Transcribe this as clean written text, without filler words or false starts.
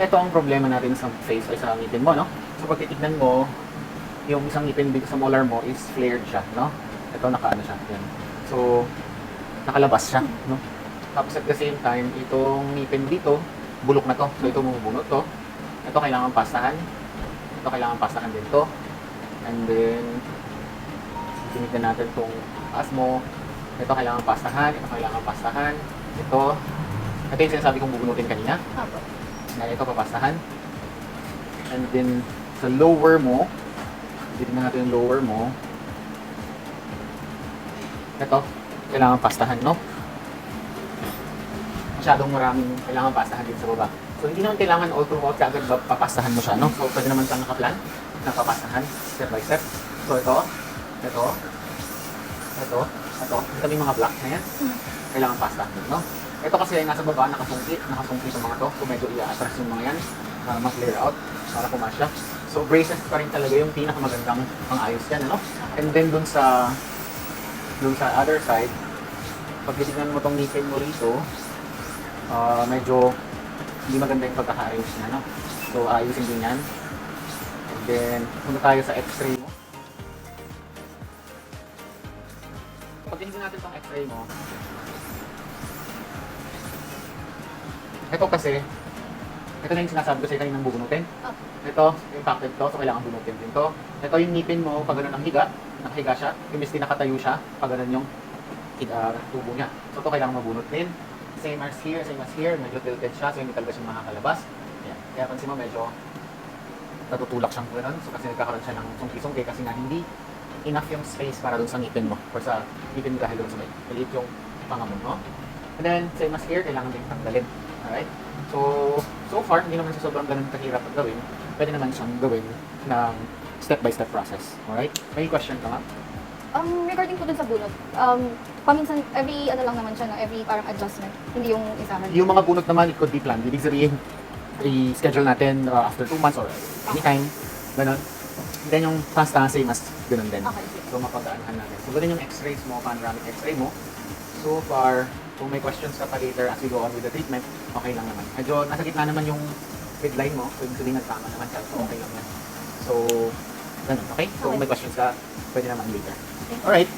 Ito ang problema natin sa face ay sa ngipin mo, no? So pag titignan mo, yung isang ngipin dito sa molar mo is flared siya, no? Ito nakaano siya, yan. So, nakalabas siya, no? Tapos at the same time, itong ngipin dito, bulok na to. So ito bubunot to. Ito kailangan pastahan. Ito kailangan pastahan din to. And then, sinitin natin itong taas mo. Ito kailangan pastahan. Ito kailangan pastahan. Ito yung sinasabi kong bubunutin kanina. Apo. Na ito papastahan. And then, sa lower mo, titignan natin yung lower mo. Ito, kailangan pastahan, no? Masyadong maraming kailangan pastahan dito sa baba. So, hindi naman kailangan all throughout kaagad papastahan mo siya, no? So, pwede naman siyang nakaplan na papastahan, step by step. So, ito. Ito, yung mga black na yan, kailangan pastahan din, no? Ito kasi ay nasa baba, nakasungki sa mga to. So, medyo i-atras yung mga yan, ma-clear out, para pumasya. So, braces pa rin talaga yung pinakamagandang pang-ayos yan, ano? And then, dun sa other side, pag titignan mo tong ngipin mo rito, medyo hindi maganda yung pagkakaayos niya, no? So, ayusin din yan. And then, punta tayo sa x-ray mo. Pag tinignan natin tong x-ray mo, ito kasi, ito na yung sinasabi ko sa'yo kaninang bubunutin. Ito, impacted to, so kailangan bunutin din to. Ito yung ngipin mo, pag gano'n ang higa, nakahiga siya, imbes din nakatayo siya, pag gano'n yung tubo niya. So ito kailangan mabunot din. Same as here, medyo tilted siya, so hindi talaga siya makakalabas. Yan. Kaya pansin mo, medyo natutulak siyang gano'n. So kasi nagkakaroon siya ng sungki-sungki kasi nga hindi enough yung space para dun sa ngipin mo. Or sa ngipin mo dahil dun sa maliit yung panga mo, no? And then, same as here, kailangan din tanggalin. Alright? So far, hindi naman siya sobrang ganun kahirap at gawin. Pwede naman siyang gawin ng step-by-step process. Alright? May question ka nga? Regarding po dun sa bunot, paminsan, every ano lang naman siya, no? Every parang adjustment, hindi yung isahan. Yung mga bunot naman, it could be planned. Ibig sabihin, i-schedule natin after 2 months or anytime. Ganon. Then yung pasta, same as ganun din. Okay. So mapagdaanhan natin. So ganun yung x-rays mo, panoramic x-ray mo. So far, kung may questions ka pa later as we go on with the treatment, okay lang naman. Medyo nasa gitna naman yung midline mo, so yung sabihin nagtama naman siya, so okay lang yan. So, ganun, okay? So kung may questions ka, pwede naman later. Alright.